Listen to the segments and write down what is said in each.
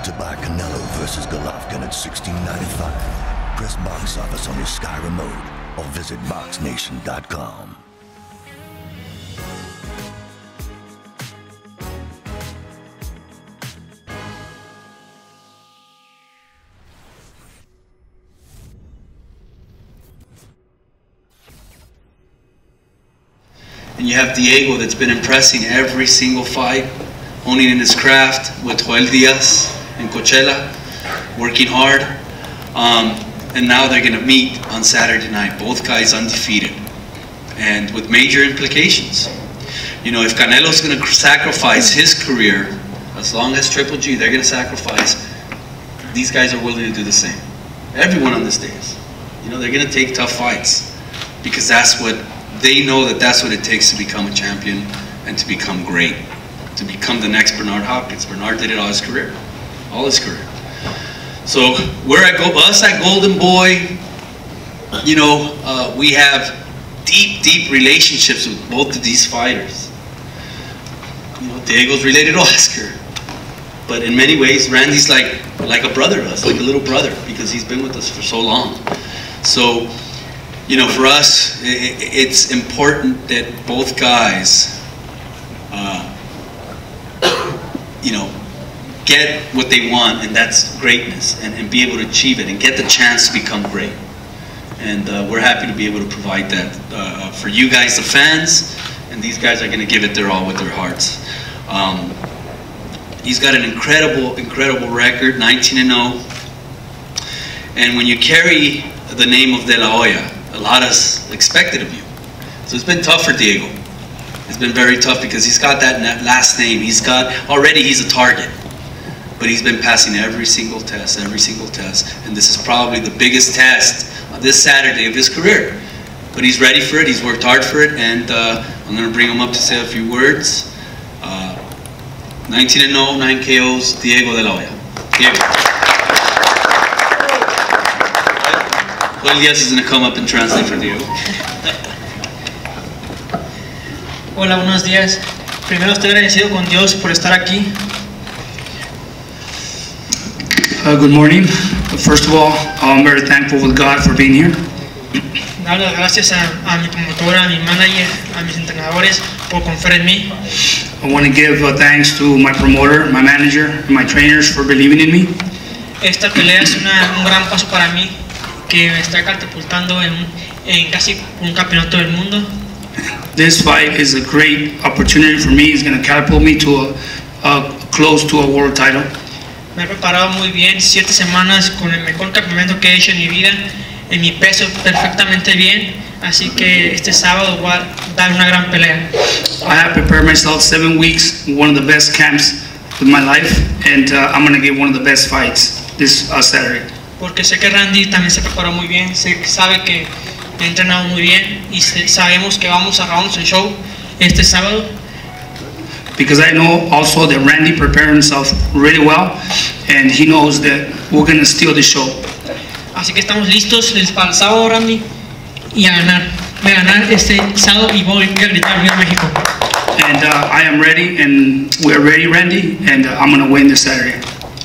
to buy Canelo vs. Golovkin at $16.95. Press box office on your Sky remote or visit BoxNation.com. And you have Diego that's been impressing every single fight, honing in his craft with Joel Diaz and Coachella, working hard. And now they're going to meet on Saturday night, both guys undefeated, and with major implications. You know, if Canelo's going to sacrifice his career, as long as Triple G, they're going to sacrifice, these guys are willing to do the same. Everyone on this stage. You know, they're going to take tough fights because that's what they know, that's what it takes to become a champion and to become great, to become the next Bernard Hopkins. Bernard did it all his career. So we're at us at Golden Boy, you know, we have deep relationships with both of these fighters. You know, Diego's related to Oscar, but in many ways Randy's like a brother to us, like a little brother, because he's been with us for so long. So, you know, for us, it's important that both guys, you know, get what they want, and that's greatness, and be able to achieve it, and get the chance to become great. And we're happy to be able to provide that for you guys, the fans, and these guys are going to give it their all with their hearts. He's got an incredible record, 19-0. And when you carry the name of De La Hoya, a lot is expected of you. So it's been tough for Diego. It's been very tough because he's got that last name. He's a target. But he's been passing every single test. And this is probably the biggest test this Saturday of his career. But he's ready for it, he's worked hard for it, and I'm going to bring him up to say a few words. 19-0, 9 KOs, Diego De La Hoya. Diego. Joel Diaz is going to come up and translate for Diego. Hola, buenos días. Primero estoy agradecido con Dios por estar aquí. Good morning. First of all, I'm very thankful with God for being here. Dar las gracias a mi promotora, a mi manager, a mis entrenadores por confiar en mí. I want to give thanks to my promoter, my manager, and my trainers for believing in me. Esta pelea es un gran paso para mí, que me está catapultando en casi un campeonato del mundo. This fight is a great opportunity for me. It's going to catapult me to close to a world title. Me he preparado muy bien, 7 semanas con el mejor campamento que he hecho en mi vida, en mi peso perfectamente bien, así que este sábado voy a dar una gran pelea. I have prepared myself 7 weeks, one of the best camps of my life, and I'm going to give one of the best fights this Saturday. Porque sé que Randy también se preparó muy bien, sabe que he entrenado muy bien y sabemos que vamos a rounds el show este sábado. Because I know also that Randy prepared himself really well, and he knows that we're going to steal the show. Así que estamos listos para el sábado, Randy, y a ganar. Voy a ganar este sábado y voy a gritar Viva México. And I am ready, and we're ready, Randy, and I'm going to win this Saturday.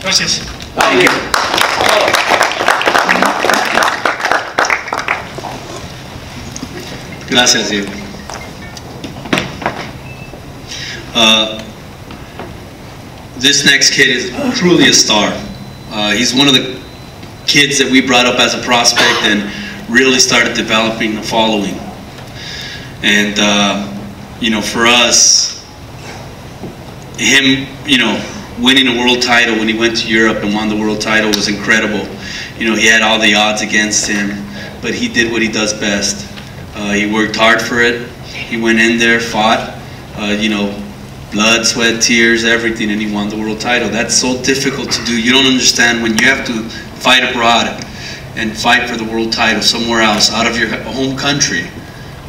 Gracias. Thank you. Gracias, Diego. This next kid is truly a star. He's one of the kids that we brought up as a prospect and really started developing a following. And you know, for us, him, you know, winning a world title when he went to Europe and won the world title was incredible. You know, he had all the odds against him, but he did what he does best. He worked hard for it. He went in there, fought, you know, blood, sweat, tears, everything, and he won the world title. That's so difficult to do. You don't understand when you have to fight abroad and fight for the world title somewhere else, out of your home country.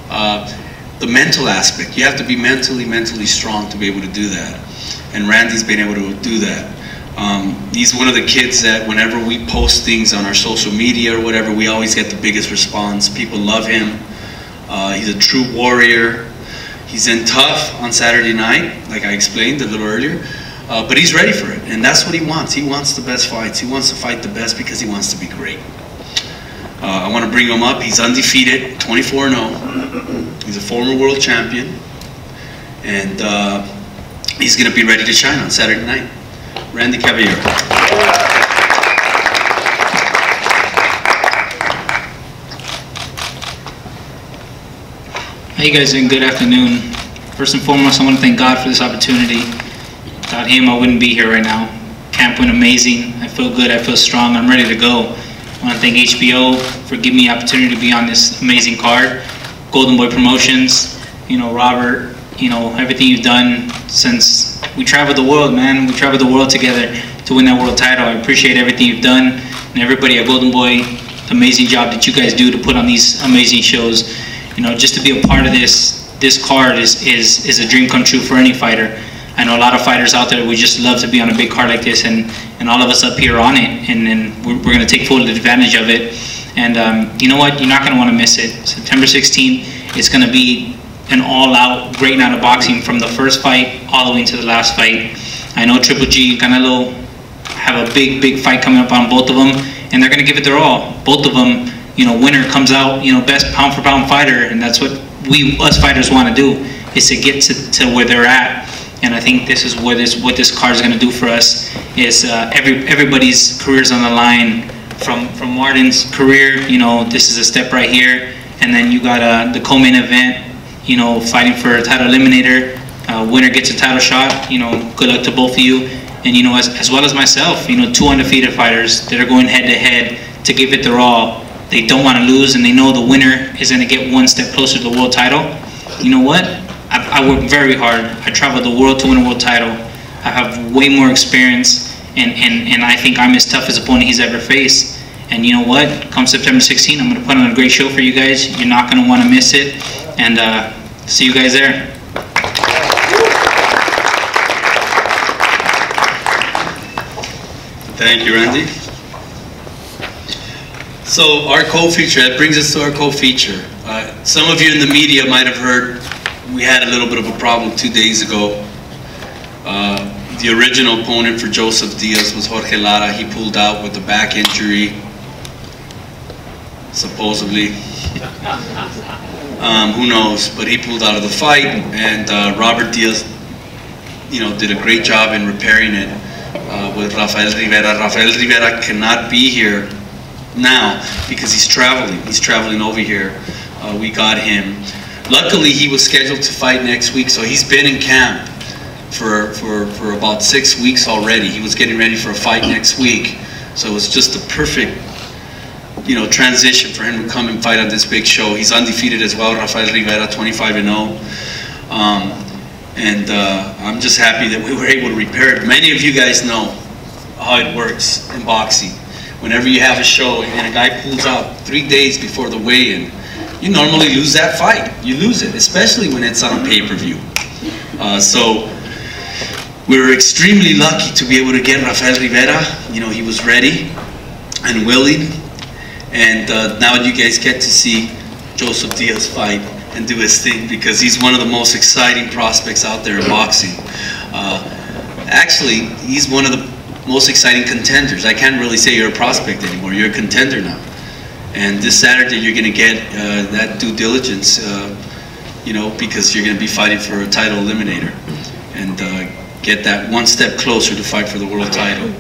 The mental aspect, you have to be mentally strong to be able to do that. And Randy's been able to do that. He's one of the kids that whenever we post things on our social media or whatever, we always get the biggest response. People love him. He's a true warrior. He's in tough on Saturday night, like I explained a little earlier. But he's ready for it, and that's what he wants. He wants the best fights. He wants to fight the best because he wants to be great. I want to bring him up. He's undefeated, 24-0. He's a former world champion, and he's going to be ready to shine on Saturday night. Randy Caballero. How you guys doing? Good afternoon. First and foremost, I want to thank God for this opportunity. Without Him, I wouldn't be here right now. Camp went amazing. I feel good. I feel strong. I'm ready to go. I want to thank HBO for giving me the opportunity to be on this amazing card. Golden Boy Promotions, you know, Robert, you know, everything you've done since we traveled the world, man. We traveled the world together to win that world title. I appreciate everything you've done, and everybody at Golden Boy, the amazing job that you guys do to put on these amazing shows. You know, just to be a part of this card is a dream come true for any fighter. I know a lot of fighters out there, we just love to be on a big card like this, and all of us up here on it, and we're going to take full advantage of it. And you know what, you're not going to want to miss it. September 16th, it's going to be an all-out great night of boxing from the first fight all the way to the last fight. I know Triple G and Canelo have a big fight coming up on both of them, and they're going to give it their all. Both of them, you know, winner comes out, you know, best pound for pound fighter, and that's what us fighters want to do, is to get to where they're at. And I think this is what this card is going to do for us. Is everybody's careers on the line. From Martin's career, you know, this is a step right here, and then you got the co-main event, you know, fighting for a title eliminator. Winner gets a title shot. You know, good luck to both of you, and you know, as well as myself, you know, 2 undefeated fighters that are going head to head to give it their all. They don't want to lose, and they know the winner is going to get one step closer to the world title. You know what? I work very hard. I travel the world to win a world title. I have way more experience, and I think I'm as tough as opponent he's ever faced. And you know what? Come September 16th, I'm going to put on a great show for you guys. You're not going to want to miss it. And see you guys there. Thank you, Randy. So our co-feature, that brings us to our co-feature. Some of you in the media might have heard we had a little bit of a problem 2 days ago. The original opponent for Joseph Diaz was Jorge Lara. He pulled out with a back injury, supposedly. Who knows? But he pulled out of the fight, and Robert Diaz, you know, did a great job in repairing it with Rafael Rivera. Rafael Rivera cannot be here now because he's traveling. He's traveling over here. We got him. Luckily, he was scheduled to fight next week, so he's been in camp for about 6 weeks already. He was getting ready for a fight next week, so it was just the perfect, you know, transition for him to come and fight on this big show. He's undefeated as well, Rafael Rivera, 25-0. I'm just happy that we were able to repair it. Many of you guys know how it works in boxing. Whenever you have a show and a guy pulls out 3 days before the weigh-in, you normally lose that fight. You lose it, especially when it's on a pay-per-view. So we were extremely lucky to be able to get Rafael Rivera. You know, he was ready and willing. And now you guys get to see Joseph Diaz fight and do his thing, because he's one of the most exciting prospects out there in boxing. Actually, he's one of the most exciting contenders. I can't really say you're a prospect anymore. You're a contender now. And this Saturday, you're going to get that due diligence, you know, because you're going to be fighting for a title eliminator and get that one step closer to fight for the world title.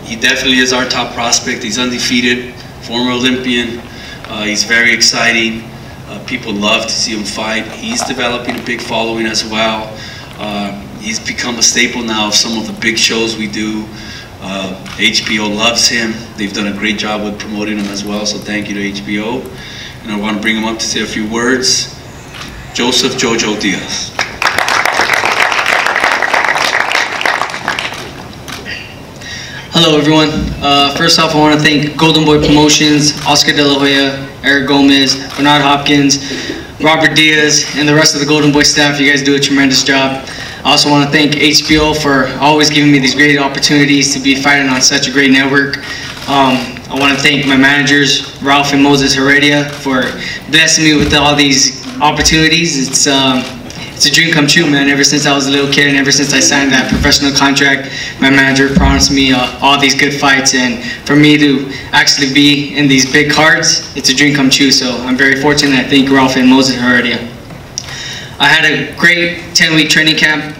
He definitely is our top prospect. He's undefeated, former Olympian. He's very exciting. People love to see him fight. He's developing a big following as well. He's become a staple now of some of the big shows we do. HBO loves him. They've done a great job with promoting him as well, so thank you to HBO. And I want to bring him up to say a few words. Joseph Jojo Diaz. Hello everyone. First off, I want to thank Golden Boy Promotions, Oscar De La Hoya, Eric Gomez, Bernard Hopkins, Robert Diaz, and the rest of the Golden Boy staff. You guys do a tremendous job. I also want to thank HBO for always giving me these great opportunities to be fighting on such a great network. I want to thank my managers, Ralph and Moses Heredia, for blessing me with all these opportunities. It's it's a dream come true, man. Ever since I was a little kid and ever since I signed that professional contract, my manager promised me all these good fights, and for me to actually be in these big cards, it's a dream come true. So I'm very fortunate. I thank Ralph and Moses Heredia. I had a great 10-week training camp.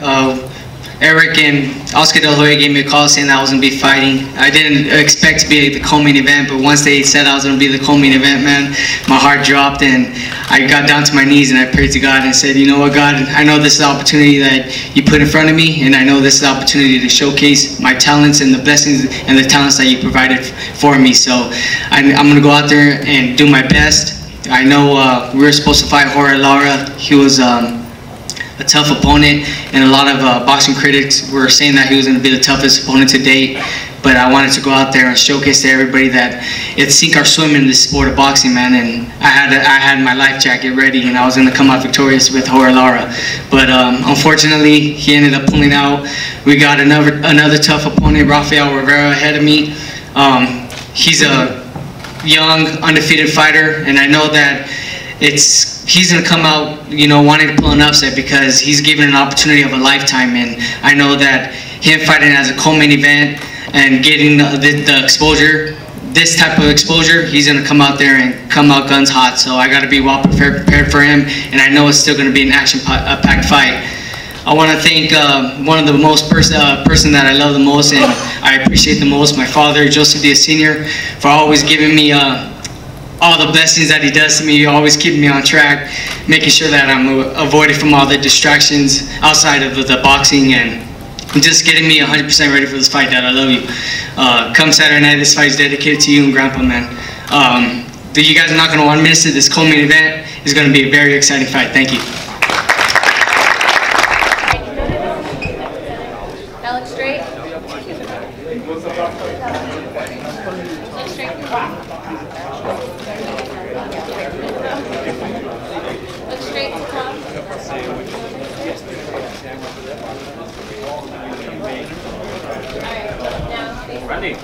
Eric and Oscar De La Hoya gave me a call saying that I was going to be fighting. I didn't expect to be at the co-main event, but once they said I was going to be the co-main event, man, my heart dropped and I got down to my knees and I prayed to God and said, you know what, God, I know this is the opportunity that you put in front of me, and I know this is the opportunity to showcase my talents and the blessings and the talents that you provided for me. So I'm going to go out there and do my best. I know we were supposed to fight Jorge Lara. He was a tough opponent, and a lot of boxing critics were saying that he was going to be the toughest opponent to date. But I wanted to go out there and showcase to everybody that it's sink or swim in this sport of boxing, man. And I had my life jacket ready, and I was going to come out victorious with Jorge Lara. But unfortunately, he ended up pulling out. We got another tough opponent, Rafael Rivera, ahead of me. He's a young, undefeated fighter, and I know that he's going to come out, you know, wanting to pull an upset because he's given an opportunity of a lifetime. And I know that him fighting as a co-main event and getting the exposure, this type of exposure, he's going to come out there and come out guns hot. So I got to be well prepared for him, and I know it's still going to be an action-packed fight. I want to thank one of the most person that I love the most and I appreciate the most, my father, Joseph Diaz Sr., for always giving me all the blessings that he does to me, always keeping me on track, making sure that I'm avoided from all the distractions outside of the boxing, and just getting me 100% ready for this fight, Dad. I love you. Come Saturday night, this fight is dedicated to you and Grandpa, man. You guys are not going to want to miss it. This co-main event is going to be a very exciting fight. Thank you. Now look straight. Look straight. Look straight to top. Alright, now face ready.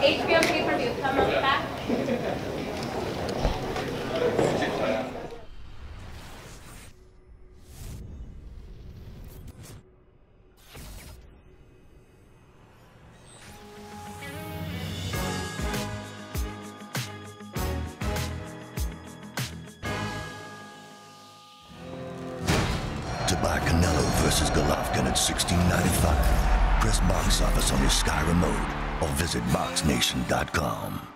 HBO pay-per-view, come on back. To buy Canelo versus Golovkin at $16.95, press box office on your Sky remote or visit BoxNation.com.